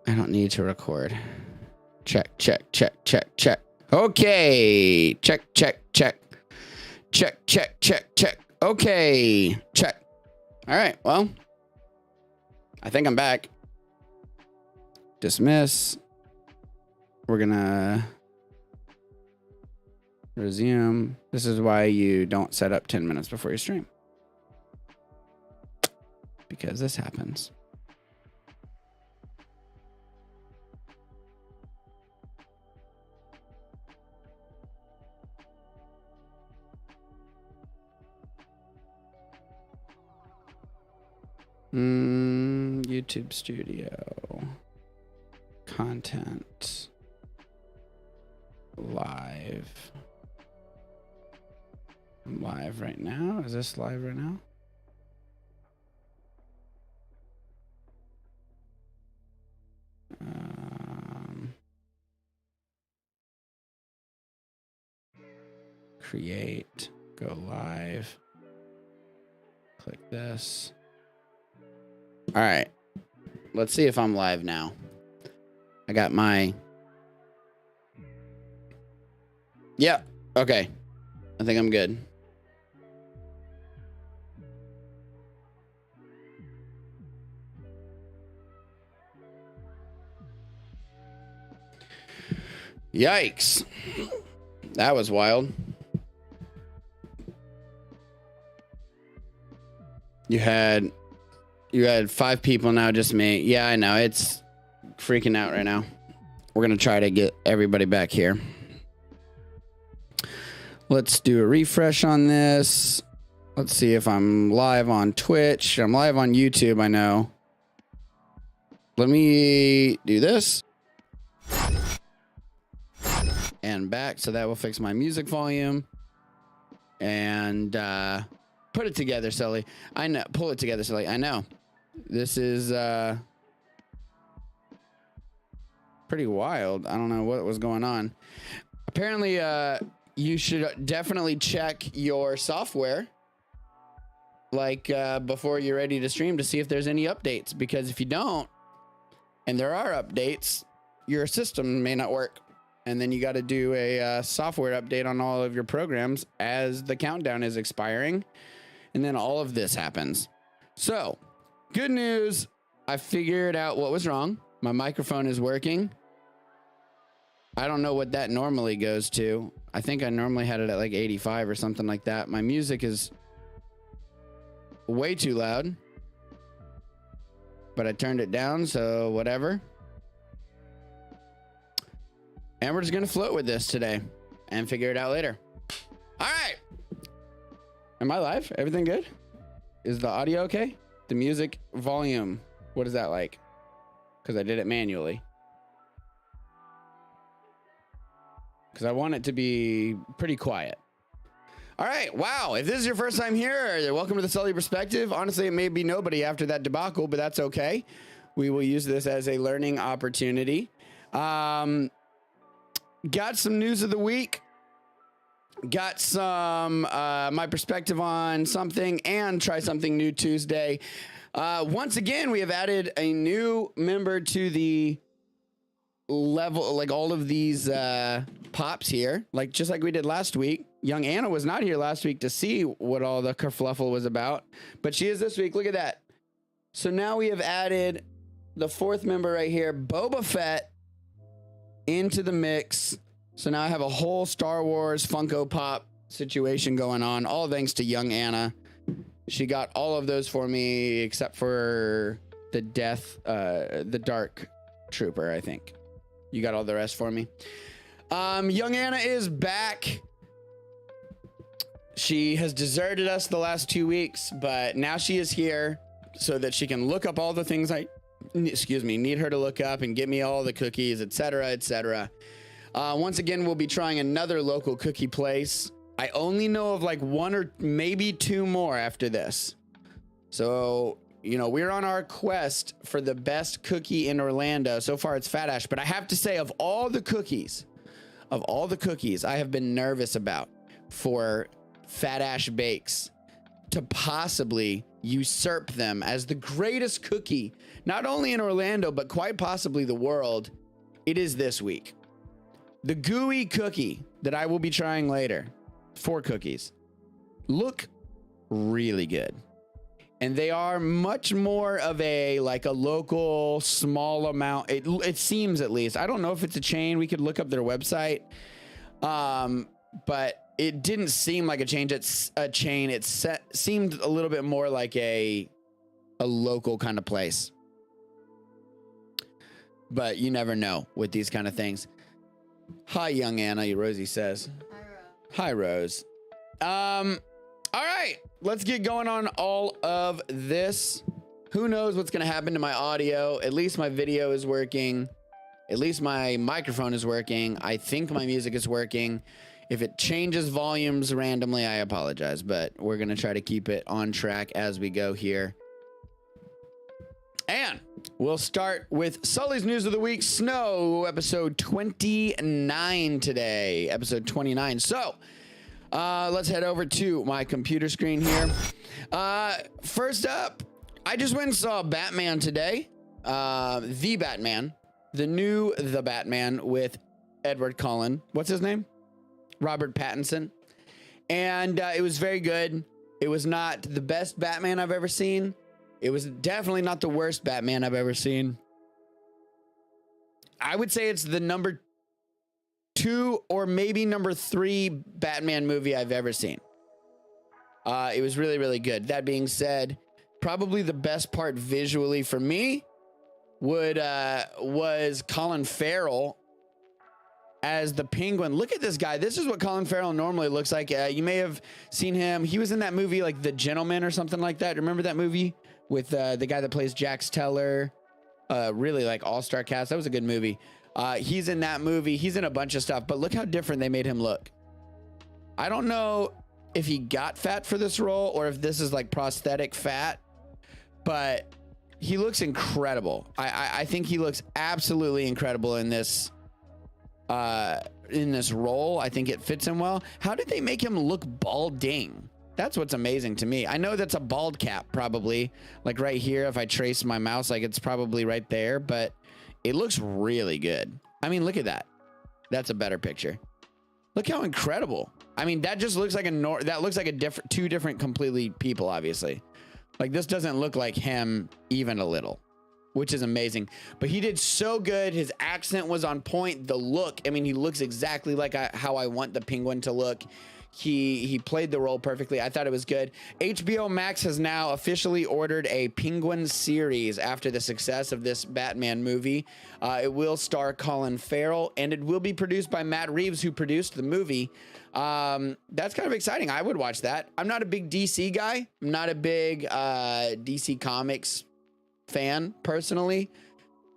I don't need to record. Check, check, check, check, check. Okay. Check, check, check. Check, check, check, check. Okay. Check. All right. Well, I think I'm back. Dismiss. We're going to resume. This is why you don't set up 10 minutes before you stream. Because this happens. YouTube Studio. Content. Live. I'm live right now. Is this live right now? Create. Go live. Click this. All right. Let's see if I'm live now. I got my... Yep. Okay. I think I'm good. Yikes. That was wild. You had 5 people now, just me. Yeah, I know. It's freaking out right now. We're going to try to get everybody back here. Let's do a refresh on this. Let's see if I'm live on Twitch. I'm live on YouTube, I know. Let me do this. And back, so that will fix my music volume. And put it together, Sully. I know. Pull it together, Sully. I know. This is pretty wild. I don't know what was going on. Apparently, you should definitely check your software like before you're ready to stream to see if there's any updates. Because if you don't, and there are updates, your system may not work. And then you got to do a software update on all of your programs as the countdown is expiring. And then all of this happens. So, good news. I figured out what was wrong. My microphone is working. I don't know what that normally goes to. I think I normally had it at like 85 or something like that. My music is way too loud. But I turned it down, so whatever. And we're just going to float with this today and figure it out later. All right. Am I live? Everything good? Is the audio okay? The music volume, what is that like? Because I did it manually. Because I want it to be pretty quiet. All right. Wow. If this is your first time here, welcome to the Sully Perspective. Honestly, it may be nobody after that debacle, but that's okay. We will use this as a learning opportunity. Got some news of the week. Got some my perspective on something and try something new Tuesday. Once again, we have added a new member to the level, like all of these pops here, like just like we did last week. Young Anna was not here last week to see what all the kerfluffle was about, but she is this week. Look at that. So now we have added the 4th member right here, Boba Fett, into the mix. So now I have a whole Star Wars Funko Pop situation going on, all thanks to young Anna. She got all of those for me except for the Dark Trooper, I think. You got all the rest for me. Young Anna is back. She has deserted us the last 2 weeks, but now she is here so that she can look up all the things I need her to look up and get me all the cookies, etc., etc. Once again, we'll be trying another local cookie place. I only know of like 1 or maybe 2 more after this. So, you know, we're on our quest for the best cookie in Orlando. So far, it's Fat Ash. But I have to say, of all the cookies I have been nervous about for Fat Ash Bakes to possibly usurp them as the greatest cookie, not only in Orlando, but quite possibly the world, it is this week. The gooey cookie that I will be trying later, 4 cookies, look really good. And they are much more of a, like a local small amount. It seems, at least. I don't know if it's a chain. We could look up their website. But it didn't seem like a chain. It seemed a little bit more like a local kind of place. But you never know with these kind of things. Hi, young Anna, Rosie says. Hi, Rose. All right, let's get going on all of this. Who knows what's going to happen to my audio? At least my video is working. At least my microphone is working. I think my music is working. If it changes volumes randomly, I apologize, but we're going to try to keep it on track as we go here. And we'll start with Sully's News of the Week, S.N.O.W, episode 29 today. Episode 29. So, let's head over to my computer screen here. First up, I just went and saw Batman today. The Batman. The new The Batman with Edward Cullen. What's his name? Robert Pattinson. And it was very good. It was not the best Batman I've ever seen. It was definitely not the worst Batman I've ever seen. I would say it's the number 2 or maybe number 3 Batman movie I've ever seen. It was really, really good. That being said, probably the best part visually for me was Colin Farrell as the Penguin. Look at this guy. This is what Colin Farrell normally looks like. You may have seen him. He was in that movie like The Gentleman or something like that. Remember that movie with the guy that plays Jax Teller? Really like all-star cast. That was a good movie. He's in that movie. He's in a bunch of stuff, but look how different they made him look. I don't know if he got fat for this role or if this is like prosthetic fat, but he looks incredible. I think he looks absolutely incredible in this role. I think it fits him well. How did they make him look balding? That's what's amazing to me. I know that's a bald cap, probably like right here. If I trace my mouse, like it's probably right there, but it looks really good. I mean, look at that. That's a better picture. Look how incredible. I mean, that just looks like that looks like a two different completely people, obviously. Like this doesn't look like him even a little, which is amazing. But he did so good. His accent was on point. The look, I mean, he looks exactly like how I want the Penguin to look. He played the role perfectly. I thought it was good. HBO Max has now officially ordered a Penguin series after the success of this Batman movie. It will star Colin Farrell, and it will be produced by Matt Reeves, who produced the movie. That's kind of exciting. I would watch that. I'm not a big DC guy. I'm not a big DC Comics fan personally,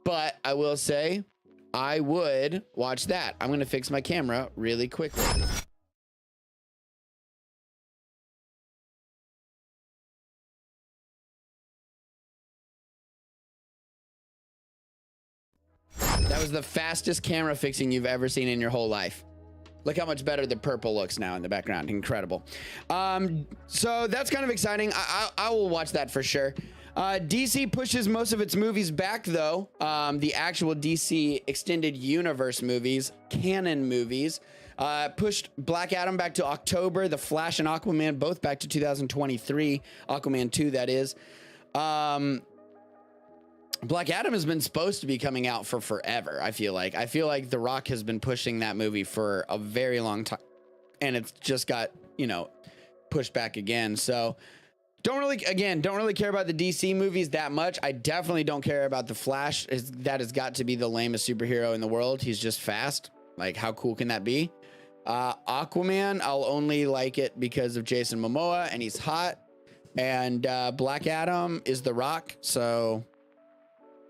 but I will say I would watch that. I'm going to fix my camera really quickly. That was the fastest camera fixing you've ever seen in your whole life. Look how much better the purple looks now in the background. Incredible. So that's kind of exciting. I will watch that for sure. DC pushes most of its movies back, though. The actual DC Extended Universe movies, canon movies, pushed Black Adam back to October. The Flash and Aquaman both back to 2023. Aquaman 2, that is. Black Adam has been supposed to be coming out for forever. I feel like The Rock has been pushing that movie for a very long time, and it's just got, pushed back again. So don't really care about the DC movies that much. I definitely don't care about the Flash. That has got to be the lamest superhero in the world. He's just fast. Like, how cool can that be? Aquaman, I'll only like it because of Jason Momoa, and he's hot. And Black Adam is The Rock, so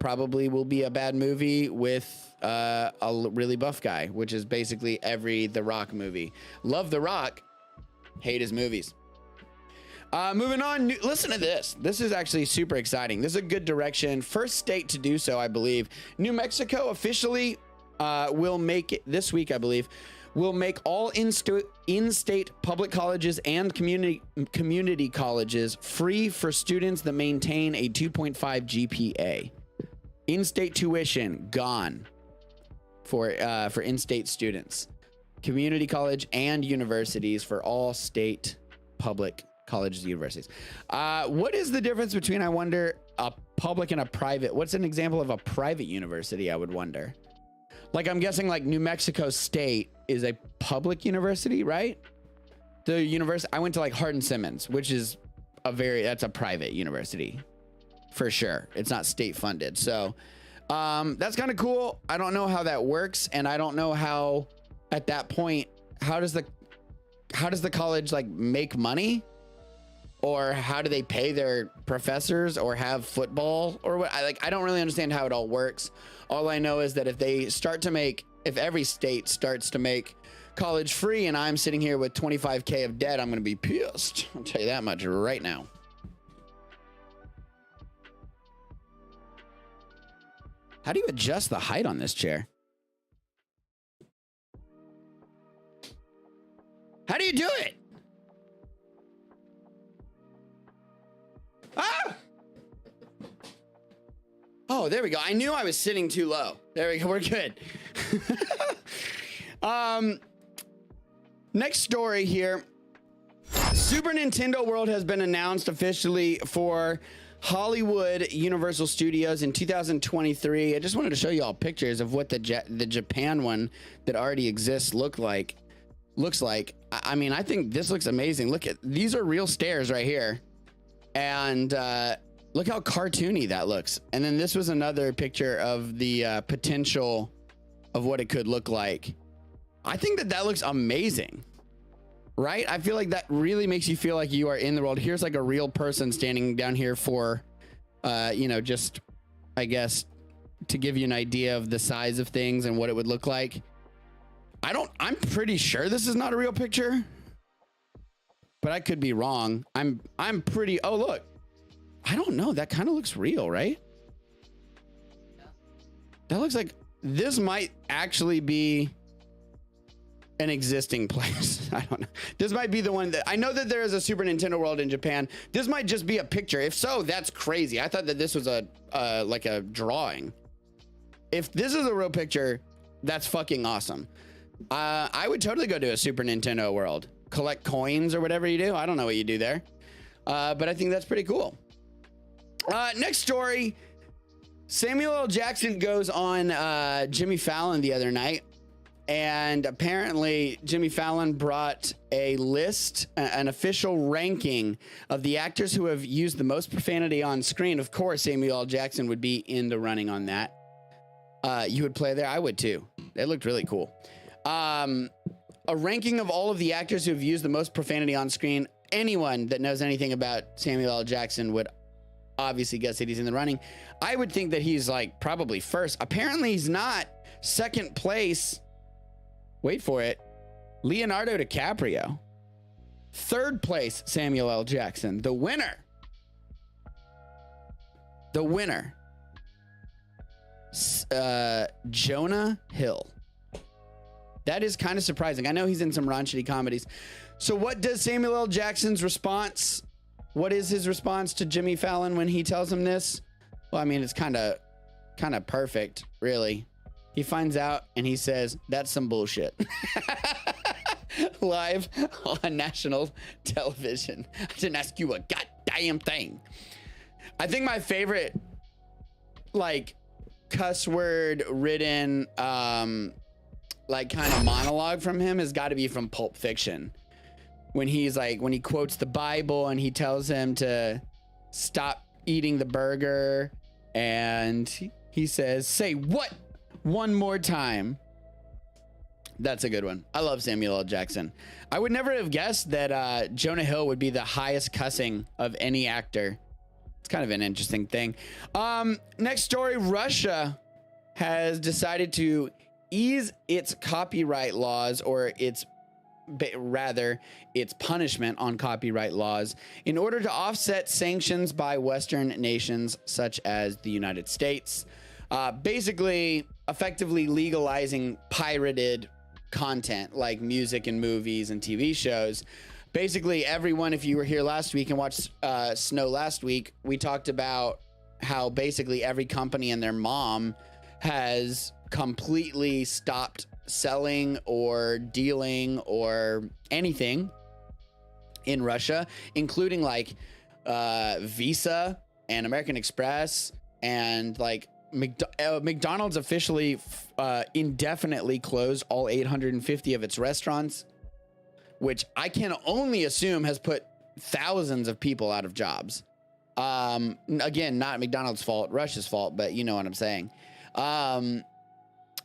probably will be a bad movie with a really buff guy, which is basically every The Rock movie. Love The Rock, hate his movies. Moving on, listen to this. This is actually super exciting. This is a good direction. First state to do so, I believe. New Mexico officially will make it this week, I believe, will make all in-state public colleges and community colleges free for students that maintain a 2.5 GPA. In-state tuition gone for in-state students. Community college and universities for all state public colleges and universities. What is the difference between, I wonder, a public and a private? What's an example of a private university, I would wonder? Like, I'm guessing like New Mexico State is a public university, right? The university, I went to like Hardin-Simmons, which is that's a private university for sure. It's not state funded. So that's kind of cool. I don't know how that works. And I don't know how, at that point, how does the college like make money? Or how do they pay their professors or have football or what? I don't really understand how it all works. All I know is that if every state starts to make college free and I'm sitting here with 25K of debt, I'm going to be pissed. I'll tell you that much right now. How do you adjust the height on this chair? How do you do it? Ah! Oh, there we go. I knew I was sitting too low. There we go. We're good. Next story here. Super Nintendo World has been announced officially for Hollywood Universal Studios in 2023. I just wanted to show you all pictures of what the Japan one that already exists looks like. I mean, I think this looks amazing. Look at these are real stairs right here. And look how cartoony that looks. And then this was another picture of the potential of what it could look like. I think that looks amazing, right? I feel like that really makes you feel like you are in the world. Here's like a real person standing down here for, just, I guess, to give you an idea of the size of things and what it would look like. I'm pretty sure this is not a real picture. But I could be wrong. I'm pretty, oh, look, I don't know. That kind of looks real, right? Yeah. That looks like this might actually be an existing place. I don't know. This might be the one that I know that there is a Super Nintendo World in Japan. This might just be a picture. If so, that's crazy. I thought that this was like a drawing. If this is a real picture, that's fucking awesome. I would totally go to a Super Nintendo World. Collect coins or whatever you do. I don't know what you do there. But I think that's pretty cool. Next story. Samuel L. Jackson goes on Jimmy Fallon the other night. And apparently Jimmy Fallon brought a list, an official ranking of the actors who have used the most profanity on screen. Of course, Samuel L. Jackson would be in the running on that. You would play there? I would too. It looked really cool. A ranking of all of the actors who have used the most profanity on screen. Anyone that knows anything about Samuel L. Jackson would obviously guess that he's in the running. I would think that he's like probably first. Apparently he's not. Second place. Wait for it. Leonardo DiCaprio. Third place, Samuel L. Jackson. The winner. Jonah Hill. That is kind of surprising. I know he's in some raunchy comedies. So what does Samuel L. Jackson's response? What is his response to Jimmy Fallon when he tells him this? Well, I mean, it's kind of perfect, really. He finds out and he says, that's some bullshit. Live on national television. I didn't ask you a goddamn thing. I think my favorite, like, cuss word ridden, like kind of monologue from him has got to be from Pulp Fiction. When he's like, when he quotes the Bible and he tells him to stop eating the burger and he says, say what one more time. That's a good one. I love Samuel L. Jackson. I would never have guessed that Jonah Hill would be the highest cussing of any actor. It's kind of an interesting thing. Next story, Russia has decided to ease its copyright laws, or its punishment on copyright laws, in order to offset sanctions by Western nations such as the United States. Basically, effectively legalizing pirated content like music and movies and TV shows. Basically, everyone, if you were here last week and watched S.N.O.W. last week, we talked about how basically every company and their mom has completely stopped selling or dealing or anything in Russia, including like Visa and American Express, and like McDonald's officially indefinitely closed all 850 of its restaurants, which I can only assume has put thousands of people out of jobs. Again, not McDonald's fault, Russia's fault, but you know what I'm saying.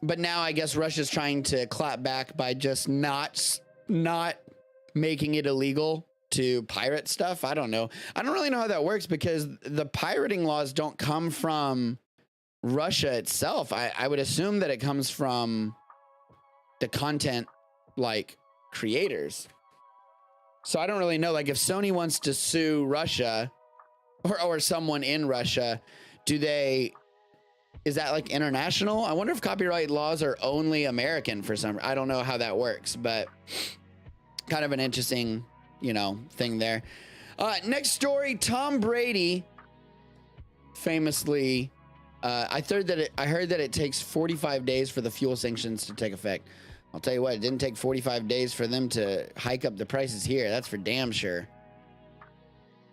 But now I guess Russia's trying to clap back by just not making it illegal to pirate stuff. I don't know. I don't really know how that works because the pirating laws don't come from Russia itself. I would assume that it comes from the content like creators. So I don't really know. Like if Sony wants to sue Russia or someone in Russia, is that like international? I wonder if copyright laws are only American for some. I don't know how that works, but kind of an interesting, thing there. Next story, Tom Brady famously, I heard that it takes 45 days for the fuel sanctions to take effect. I'll tell you what, it didn't take 45 days for them to hike up the prices here. That's for damn sure.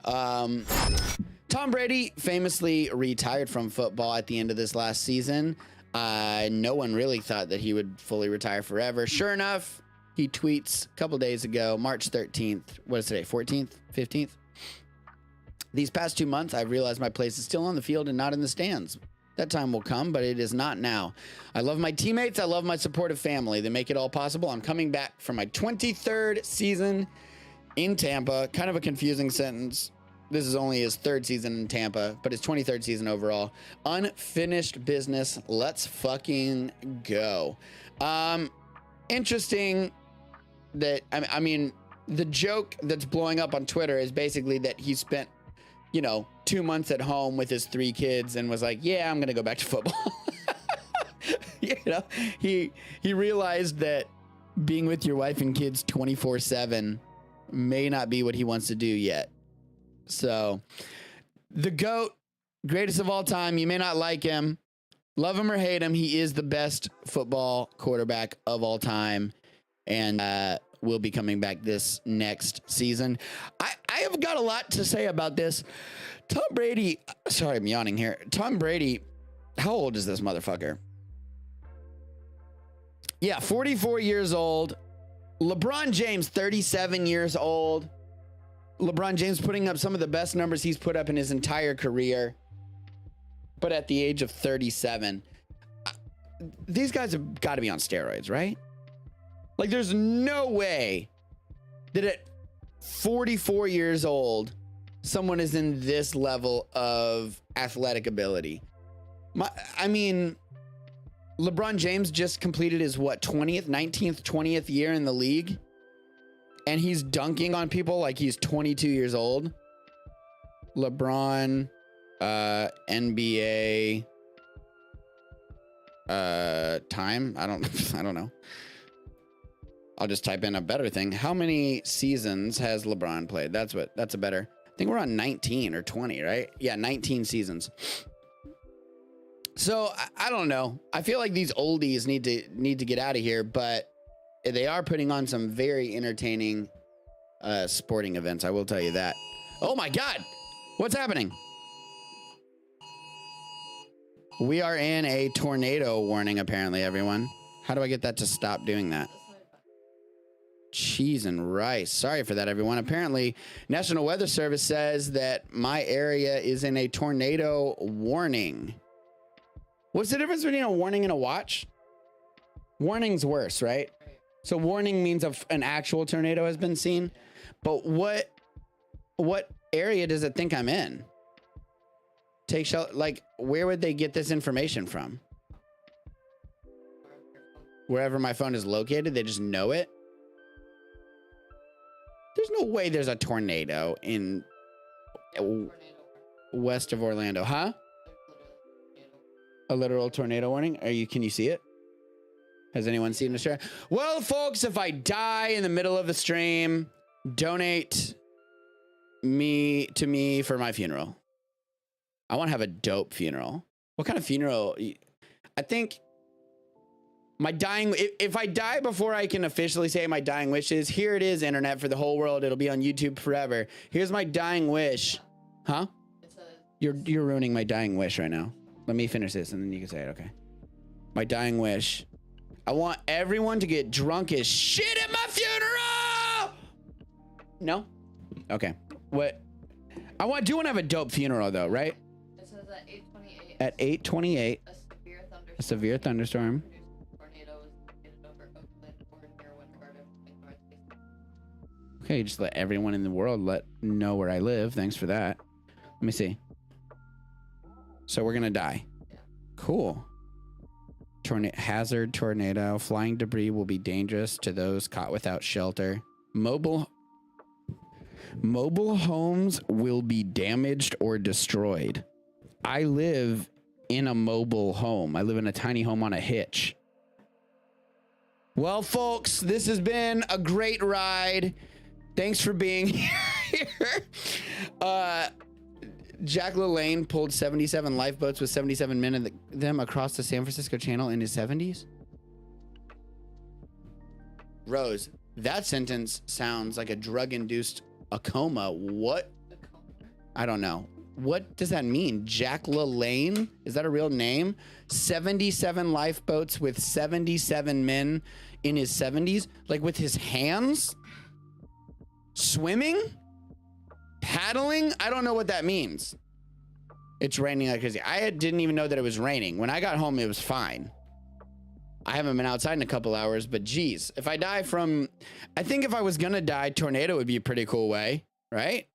Tom Brady famously retired from football at the end of this last season. No one really thought that he would fully retire forever. Sure enough, he tweets a couple days ago, March 13th. What is today? 14th? 15th? These past 2 months, I've realized my place is still on the field and not in the stands. That time will come, but it is not now. I love my teammates. I love my supportive family. They make it all possible. I'm coming back for my 23rd season in Tampa. Kind of a confusing sentence. This is only his 3rd season in Tampa, but his 23rd season overall. Unfinished business. Let's fucking go. Interesting that, I mean, the joke that's blowing up on Twitter is basically that he spent, 2 months at home with his 3 kids and was like, yeah, I'm going to go back to football. He realized that being with your wife and kids 24/7 may not be what he wants to do yet. So the GOAT, greatest of all time. You may not like him, love him or hate him. He is the best football quarterback of all time. And, will be coming back this next season. I have got a lot to say about this. Tom Brady, sorry, I'm yawning here. Tom Brady, how old is this motherfucker? Yeah, 44 years old. LeBron James, 37 years old. LeBron James putting up some of the best numbers he's put up in his entire career, but at the age of 37. These guys have got to be on steroids, right? Like, there's no way that at 44 years old, someone is in this level of athletic ability. LeBron James just completed his, 19th, 20th year in the league? And he's dunking on people like he's 22 years old. LeBron, NBA, time. I don't know. I'll just type in a better thing. How many seasons has LeBron played? That's a better. I think we're on 19 or 20, right? Yeah, 19 seasons. So I don't know. I feel like these oldies need to get out of here, but they are putting on some very entertaining sporting events. I will tell you that. Oh my God, what's happening? We are in a tornado warning, apparently, everyone. How do I get that to stop doing that? Cheese and rice. Sorry for that, everyone. Apparently, National Weather Service says that my area is in a tornado warning. What's the difference between a warning and a watch? Warning's worse, right? So warning means an actual tornado has been seen. But what area does it think I'm in? Take shelter. Like, where would they get this information from? Wherever my phone is located, they just know it. There's no way there's a tornado in west of Orlando, huh? A literal tornado warning? Can you see it? Has anyone seen the share? Well, folks, if I die in the middle of the stream, donate to me for my funeral. I want to have a dope funeral. What kind of funeral? I think my dying, if I die before I can officially say my dying wishes, here it is, internet, for the whole world. It'll be on YouTube forever. Here's my dying wish. Huh? You're ruining my dying wish right now. Let me finish this and then you can say it, okay? My dying wish. I want everyone to get drunk as shit at my funeral! No? Okay. What? I do want to have a dope funeral though, right? It says at 8:28. At 8:28. A severe thunderstorm. Okay, just let everyone in the world know where I live. Thanks for that. Let me see. So we're gonna die. Yeah. Cool. Hazard tornado. Flying debris will be dangerous to those caught without shelter. Mobile homes will be damaged or destroyed. I live in a mobile home. I live in a tiny home on a hitch. Well, folks, this has been a great ride. Thanks for being here. Jack LaLanne pulled 77 lifeboats with 77 men in them across the San Francisco Channel in his 70s. Rose, that sentence sounds like a drug-induced coma. What? I don't know. What does that mean? Jack LaLanne? Is that a real name? 77 lifeboats with 77 men in his 70s? Like with his hands? Swimming? Paddling? I don't know what that means. It's raining like crazy. I didn't even know that it was raining. When I got home, it was fine. I haven't been outside in a couple hours, but geez, if I die from, I think if I was gonna die, tornado would be a pretty cool way, right?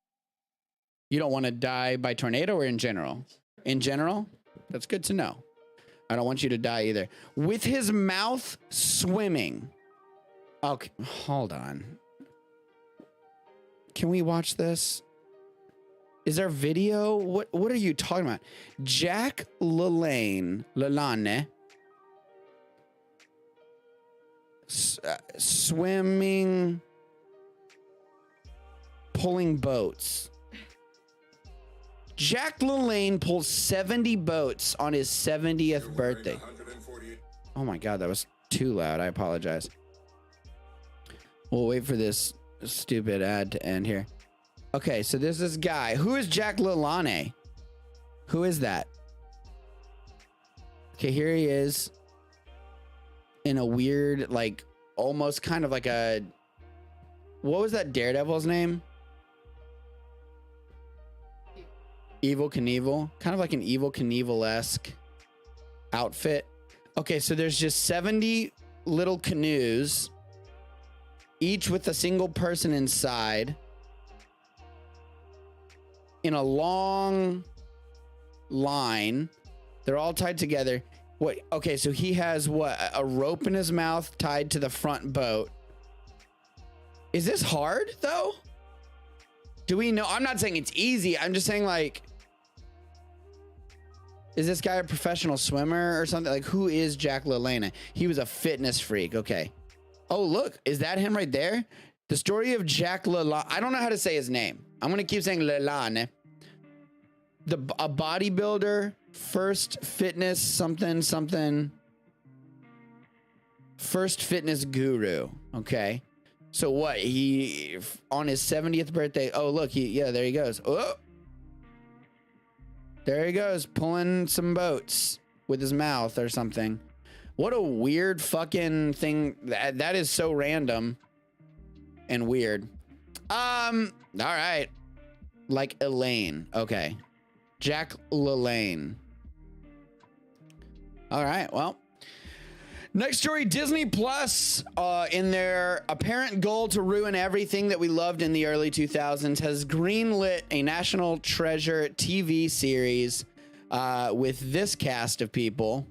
You don't want to die by tornado or in general? In general? That's good to know. I don't want you to die either. With his mouth swimming. Okay, hold on. Can we watch this? Is there video? What are you talking about? Jack LaLanne swimming, pulling boats. Jack LaLanne pulls 70 boats on his 70th birthday. Oh my God, that was too loud. I apologize. We'll wait for this stupid ad to end here. Okay, so there's this guy. Who is Jack LaLanne? Who is that? Okay, here he is in a weird, like, almost kind of like a... What was that Daredevil's name? Evil Knievel. Kind of like an Evil Knievel-esque outfit. Okay, so there's just 70 little canoes, each with a single person inside, in a long line. They're all tied together. What? Okay, so he has what? A rope in his mouth tied to the front boat. Is this hard though? Do we know? I'm not saying it's easy. I'm just saying, like, is this guy a professional swimmer or something? Like, who is Jack LaLanne? He was a fitness freak. Okay. Oh, look, is that him right there? The story of Jack LaLanne. I don't know how to say his name. I'm going to keep saying LaLanne. A bodybuilder, first fitness something. First fitness guru. Okay. So what? He, on his 70th birthday. Oh, look, there he goes. Oh, there he goes, pulling some boats with his mouth or something. What a weird fucking thing. That is so random and weird. All right. Like Elaine. Okay. Jack LaLanne. All right. Well, next story, Disney Plus, in their apparent goal to ruin everything that we loved in the early 2000s, has greenlit a National Treasure TV series with this cast of people.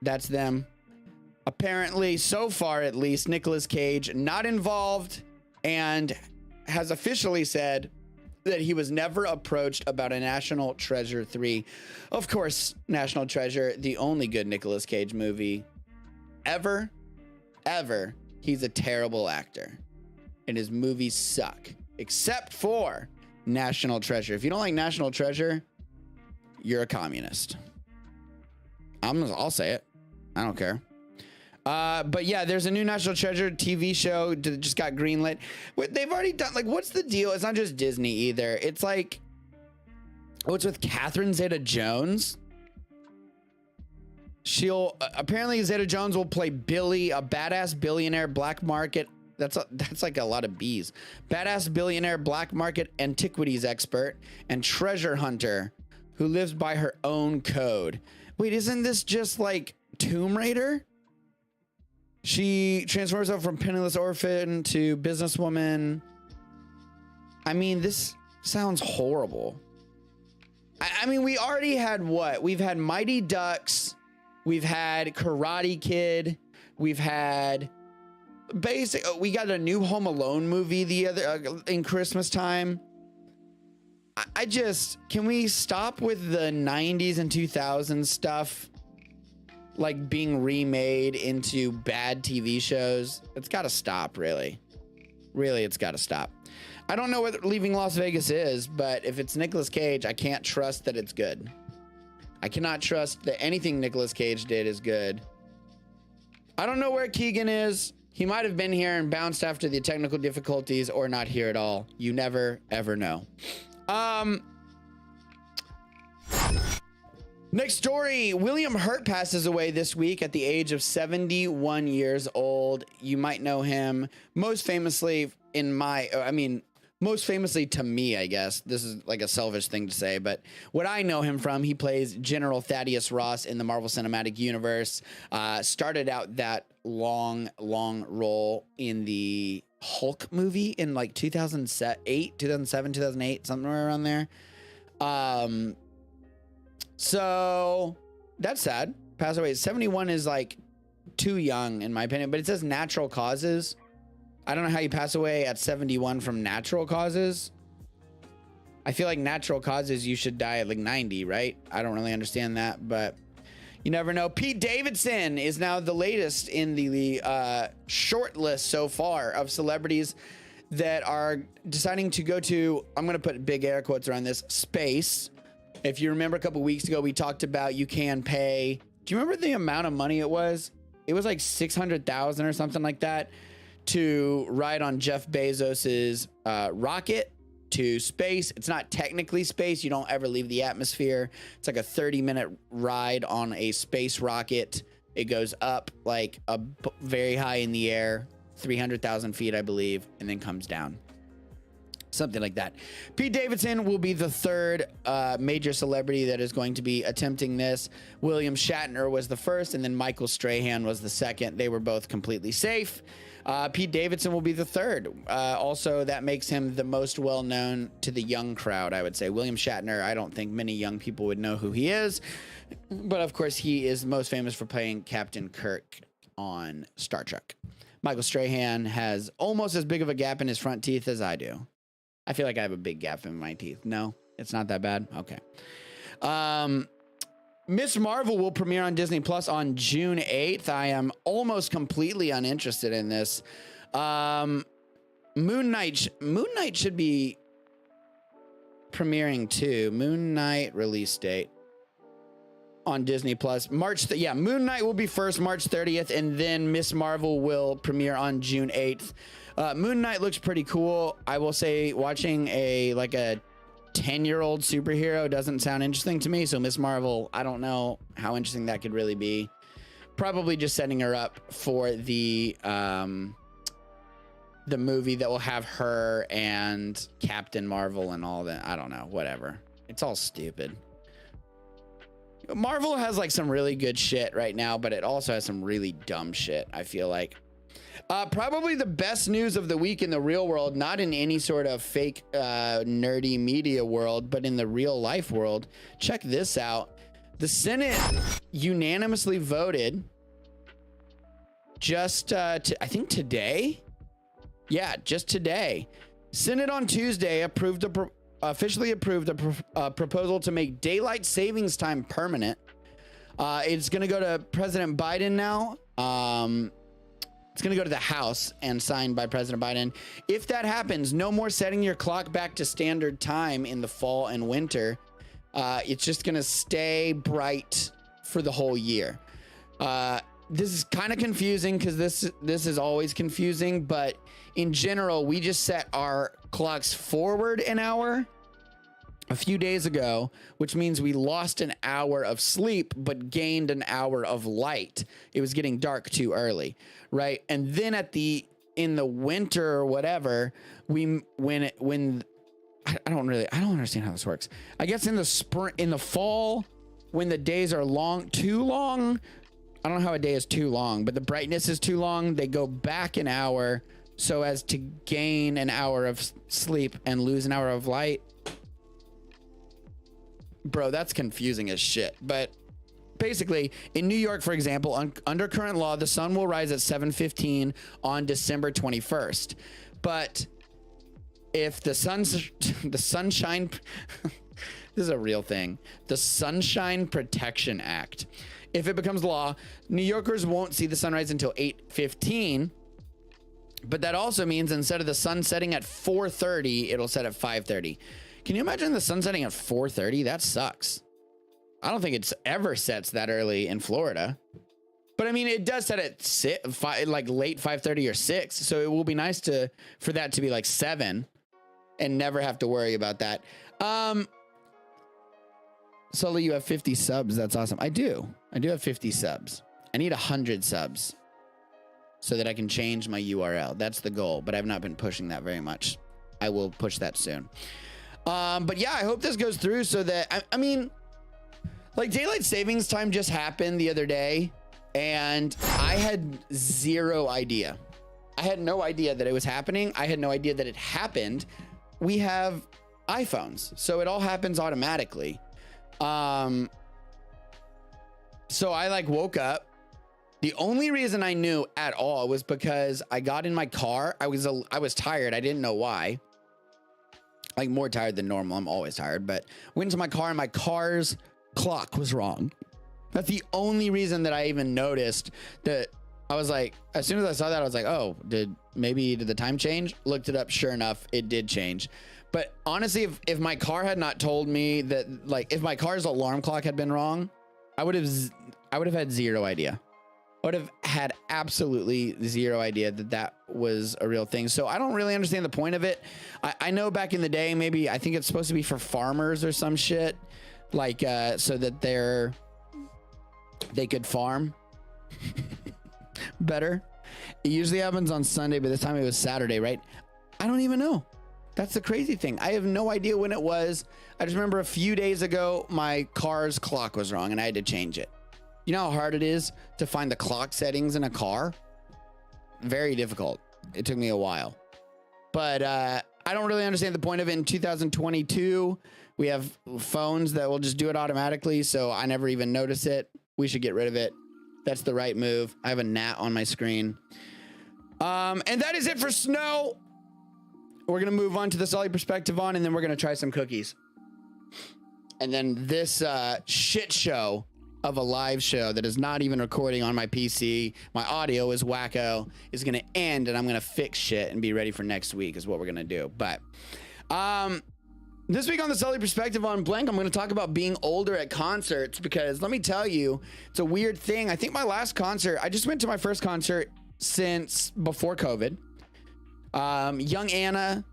That's them. Apparently, so far at least, Nicolas Cage not involved and has officially said, that he was never approached about a National Treasure 3. Of course, National Treasure, the only good Nicolas Cage movie ever. He's a terrible actor and his movies suck, except for National Treasure. If you don't like National Treasure, you're a communist. I'll say it. I don't care. But yeah, there's a new National Treasure TV show that just got greenlit. They've already done, like, what's the deal? It's not just Disney either. It's like, what's with Catherine Zeta-Jones? She'll apparently Zeta-Jones will play Billy, a badass billionaire black market. That's like a lot of B's. Badass billionaire black market antiquities expert and treasure hunter who lives by her own code. Wait, isn't this just like Tomb Raider? She transforms herself from penniless orphan to businesswoman. I mean, this sounds horrible. I mean, we already had what? We've had Mighty Ducks. We've had Karate Kid. We've had we got a new Home Alone movie the other in Christmas time. I just, can we stop with the 90s and 2000s stuff? Like being remade into bad TV shows. It's got to stop, really. Really, it's got to stop. I don't know what Leaving Las Vegas is, but if it's Nicolas Cage, I can't trust that it's good. I cannot trust that anything Nicolas Cage did is good. I don't know where Keegan is. He might have been here and bounced after the technical difficulties, or not here at all. You never, ever know. Next story, William Hurt passes away this week at the age of 71 years old. You might know him most famously most famously to me, I guess. This is like a selfish thing to say, but what I know him from, he plays General Thaddeus Ross in the Marvel Cinematic Universe. Started out that long role in the Hulk movie in like 2007, 2008, somewhere around there. So that's sad. Passed away. 71 is like too young in my opinion, but it says natural causes. I don't know how you pass away at 71 from natural causes. I feel like natural causes you should die at like 90, right? I don't really understand that, but you never know. Pete Davidson is now the latest in the short list so far of celebrities that are deciding to go to, I'm going to put big air quotes around this, space. If you remember a couple weeks ago, we talked about you can pay. Do you remember the amount of money it was? It was like 600,000 or something like that to ride on Jeff Bezos's rocket to space. It's not technically space. You don't ever leave the atmosphere. It's like a 30-minute ride on a space rocket. It goes up like very high in the air, 300,000 feet, I believe, and then comes down. Something like that. Pete Davidson will be the third major celebrity that is going to be attempting this. William Shatner was the first, and then Michael Strahan was the second. They were both completely safe. Pete Davidson will be the third. Also, that makes him the most well-known to the young crowd, I would say. William Shatner, I don't think many young people would know who he is. But, of course, he is most famous for playing Captain Kirk on Star Trek. Michael Strahan has almost as big of a gap in his front teeth as I do. I feel like I have a big gap in my teeth. No, it's not that bad. Okay. Miss Marvel will premiere on Disney Plus on June 8th. I am almost completely uninterested in this. Moon Knight should be premiering too. Moon Knight release date on Disney Plus. Moon Knight will be first, March 30th, and then Miss Marvel will premiere on June 8th. Moon Knight looks pretty cool. I will say watching a 10-year-old superhero doesn't sound interesting to me. So Miss Marvel, I don't know how interesting that could really be. Probably just setting her up for the movie that will have her and Captain Marvel and all that. I don't know, whatever. It's all stupid. Marvel has like some really good shit right now, but it also has some really dumb shit, I feel like. Probably the best news of the week in the real world, not in any sort of fake nerdy media world, but in the real life world. Check this out. The Senate unanimously voted just I think today. Yeah, just today. Senate on Tuesday approved officially approved a proposal to make daylight savings time permanent. It's going to go to President Biden now. It's going to go to the House and signed by President Biden. If that happens, no more setting your clock back to standard time in the fall and winter. It's just going to stay bright for the whole year. This is kind of confusing because this is always confusing, but in general, we just set our clocks forward an hour a few days ago, which means we lost an hour of sleep but gained an hour of light. It was getting dark too early, right? And then in the winter or whatever, I don't understand how this works. I guess in the fall, when the days are too long, I don't know how a day is too long, but the brightness is too long, they go back an hour so as to gain an hour of sleep and lose an hour of light. Bro, that's confusing as shit. But basically, in New York, for example, under current law, the sun will rise at 7:15 on December 21st. But if the sunshine, this is a real thing, the Sunshine Protection Act, if it becomes law, New Yorkers won't see the sunrise until 8:15. But that also means instead of the sun setting at 4:30, it'll set at 5:30. Can you imagine the sun setting at 4:30? That sucks. I don't think it's ever sets that early in Florida. But I mean, it does set at like late 5:30 or 6. So it will be nice for that to be like 7 and never have to worry about that. Sully, you have 50 subs. That's awesome. I do have 50 subs. I need 100 subs so that I can change my URL. That's the goal, but I've not been pushing that very much. I will push that soon. But yeah, I hope this goes through so that, I mean, like daylight savings time just happened the other day and I had zero idea. I had no idea that it was happening. I had no idea that it happened. We have iPhones, so it all happens automatically. So I like woke up. The only reason I knew at all was because I got in my car. I was tired. I didn't know why. Like more tired than normal. I'm always tired, but went into my car and my car's clock was wrong. That's the only reason that I even noticed that. I was like, as soon as I saw that, I was like, oh, did the time change? Looked it up. Sure enough, it did change. But honestly, if my car had not told me that, like, if my car's alarm clock had been wrong, I would have had zero idea. I would have had absolutely zero idea that was a real thing. So I don't really understand the point of it. I know back in the day, maybe I think it's supposed to be for farmers or some shit, like so that they could farm better. It usually happens on Sunday, but this time it was Saturday, right? I don't even know. That's the crazy thing. I have no idea when it was. I just remember a few days ago, my car's clock was wrong and I had to change it. You know how hard it is to find the clock settings in a car? Very difficult. It took me a while. But I don't really understand the point of it. In 2022, we have phones that will just do it automatically, so I never even notice it. We should get rid of it. That's the right move. I have a gnat on my screen. And that is it for snow. We're going to move on to the Sully perspective and then we're going to try some cookies. And then this shit show of a live show that is not even recording on my PC. My audio is wacko, is going to end and I'm going to fix shit and be ready for next week is what we're going to do. But this week on the Sully perspective on blank, I'm going to talk about being older at concerts because let me tell you, it's a weird thing. I think my last concert, I just went to my first concert since before COVID. Young Anna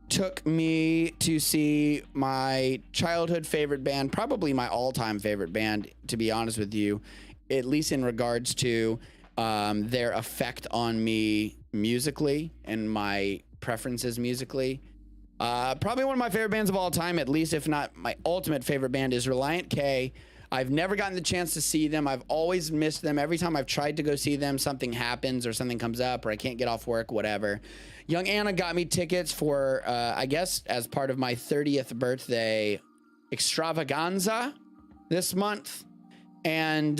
took me to see my childhood favorite band, probably my all-time favorite band, to be honest with you, at least in regards to their effect on me musically and my preferences musically. Probably one of my favorite bands of all time, at least if not my ultimate favorite band, is Relient K. I've never gotten the chance to see them. I've always missed them. Every time I've tried to go see them, something happens or something comes up or I can't get off work, whatever. Young Anna got me tickets for, I guess, as part of my 30th birthday extravaganza this month. And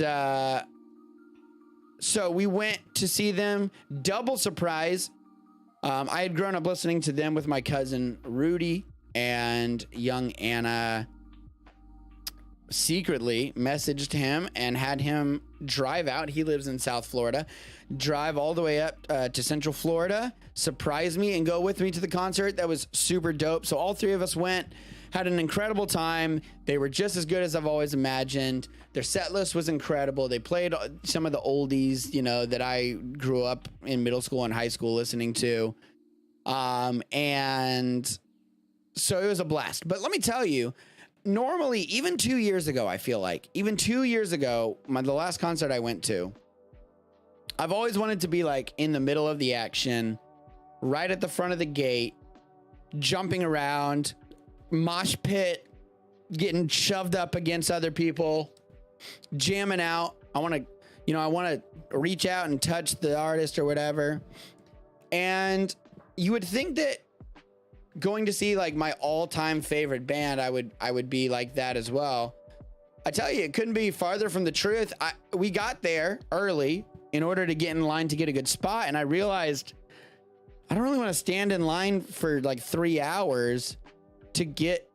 so we went to see them. Double surprise. I had grown up listening to them with my cousin Rudy, and young Anna secretly messaged him and had him drive out. He lives in South Florida. Drive all the way up to Central Florida, surprise me, and go with me to the concert. That was super dope. So all three of us went, had an incredible time. They were just as good as I've always imagined. Their set list was incredible. They played some of the oldies, you know, that I grew up in middle school and high school listening to. And so it was a blast. But let me tell you, normally, even 2 years ago, I feel like, even 2 years ago, the last concert I went to, I've always wanted to be like in the middle of the action, right at the front of the gate, jumping around, mosh pit, getting shoved up against other people, jamming out. I want to reach out and touch the artist or whatever. And you would think that going to see like my all-time favorite band, I would be like that as well. I tell you, it couldn't be farther from the truth. We got there early in order to get in line to get a good spot, and I realized I don't really want to stand in line for like 3 hours to get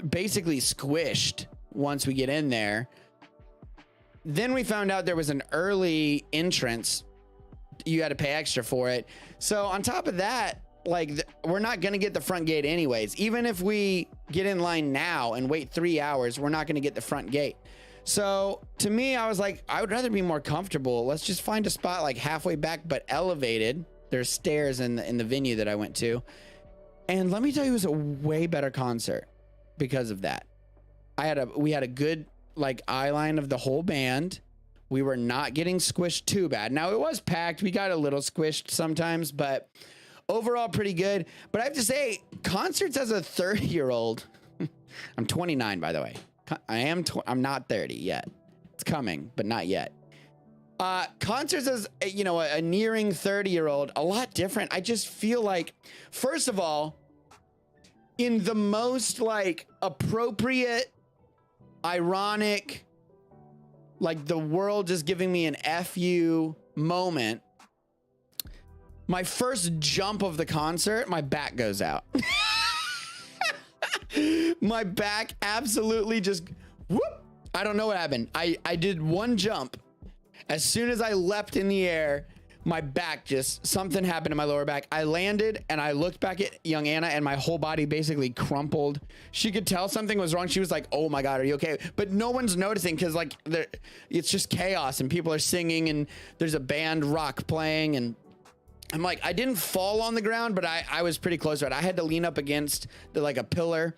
basically squished once we get in there. Then we found out there was an early entrance. You had to pay extra for it. So on top of that, like we're not going to get the front gate anyways. Even if we get in line now and wait 3 hours, we're not going to get the front gate. So to me, I was like, I would rather be more comfortable. Let's just find a spot like halfway back, but elevated. There's stairs in the venue that I went to. And let me tell you, it was a way better concert because of that. We had a good like eye line of the whole band. We were not getting squished too bad. Now it was packed. We got a little squished sometimes, but overall pretty good. But I have to say, concerts as a 30-year-old, I'm 29 by the way. I'm not 30 yet. It's coming, but not yet. Concerts as a nearing 30-year-old, a lot different. I just feel like, first of all, in the most like appropriate, ironic, like the world is giving me an FU moment, my first jump of the concert, my back goes out. My back absolutely just whoop. I don't know what happened. I did one jump. As soon as I leapt in the air, my back just, something happened to my lower back. I landed and I looked back at young Anna and my whole body basically crumpled. She could tell something was wrong. She was like, oh my God, are you okay? But no one's noticing because like it's just chaos and people are singing and there's a band rock playing and I'm like, I didn't fall on the ground, but I was pretty close to it. I had to lean up against like a pillar.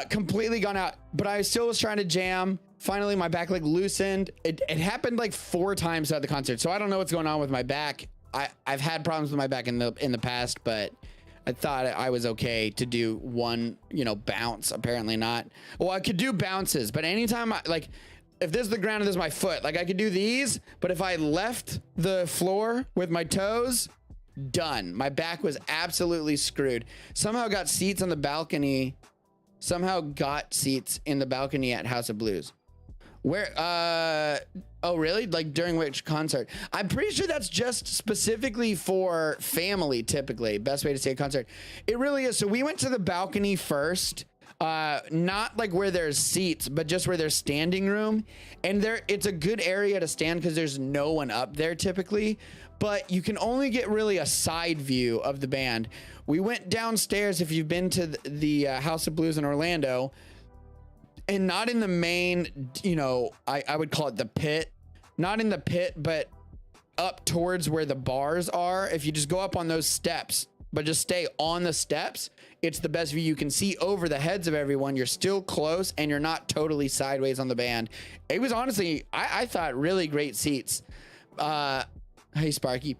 Completely gone out, but I still was trying to jam. Finally, my back like loosened. It happened like 4 times at the concert, so I don't know what's going on with my back. I've had problems with my back in the past, but I thought I was okay to do one, bounce. Apparently not. Well, I could do bounces, but anytime if this is the ground and this is my foot, like I could do these, but if I left the floor with my toes, done. My back was absolutely screwed. Somehow got seats in the balcony at House of Blues. Where, oh really? Like during which concert? I'm pretty sure that's just specifically for family, typically. Best way to say a concert. It really is. So we went to the balcony first. Not like where there's seats, but just where there's standing room. And it's a good area to stand because there's no one up there typically, but you can only get really a side view of the band. We went downstairs, if you've been to the House of Blues in Orlando, and not in the main, I would call it the pit, not in the pit, but up towards where the bars are. If you just go up on those steps, but just stay on the steps, it's the best view. You can see over the heads of everyone. You're still close and you're not totally sideways on the band. It was honestly, I thought really great seats. Hey Sparky.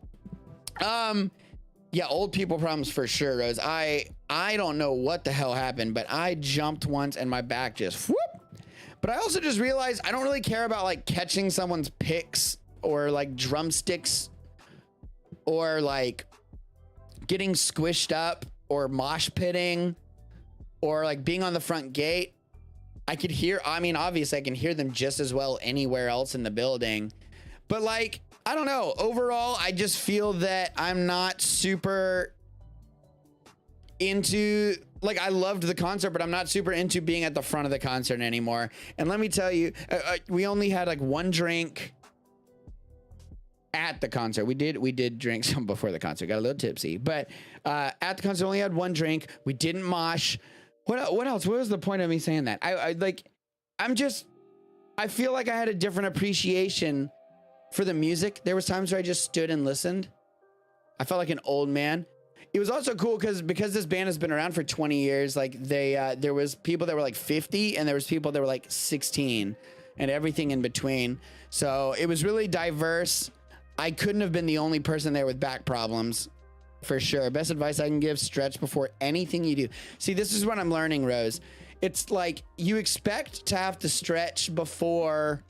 Yeah, old people problems for sure, Rose. I don't know what the hell happened, but I jumped once and my back just whoop. But I also just realized I don't really care about like catching someone's picks or like drumsticks or like getting squished up or mosh pitting or like being on the front gate. Obviously I can hear them just as well anywhere else in the building, but like, I don't know. Overall, I just feel that I'm not super into, like, I loved the concert, but I'm not super into being at the front of the concert anymore. And let me tell you, we only had like one drink at the concert. We did drink some before the concert, got a little tipsy, but at the concert only had one drink. We didn't mosh. What else? What was the point of me saying that? I feel like I had a different appreciation for the music. There was times where I just stood and listened. I felt like an old man. It was also cool because this band has been around for 20 years. Like there was people that were like 50 and there was people that were like 16 and everything in between. So it was really diverse. I couldn't have been the only person there with back problems, for sure. Best advice I can give: stretch before anything you do. See, this is what I'm learning, Rose. It's like you expect to have to stretch before,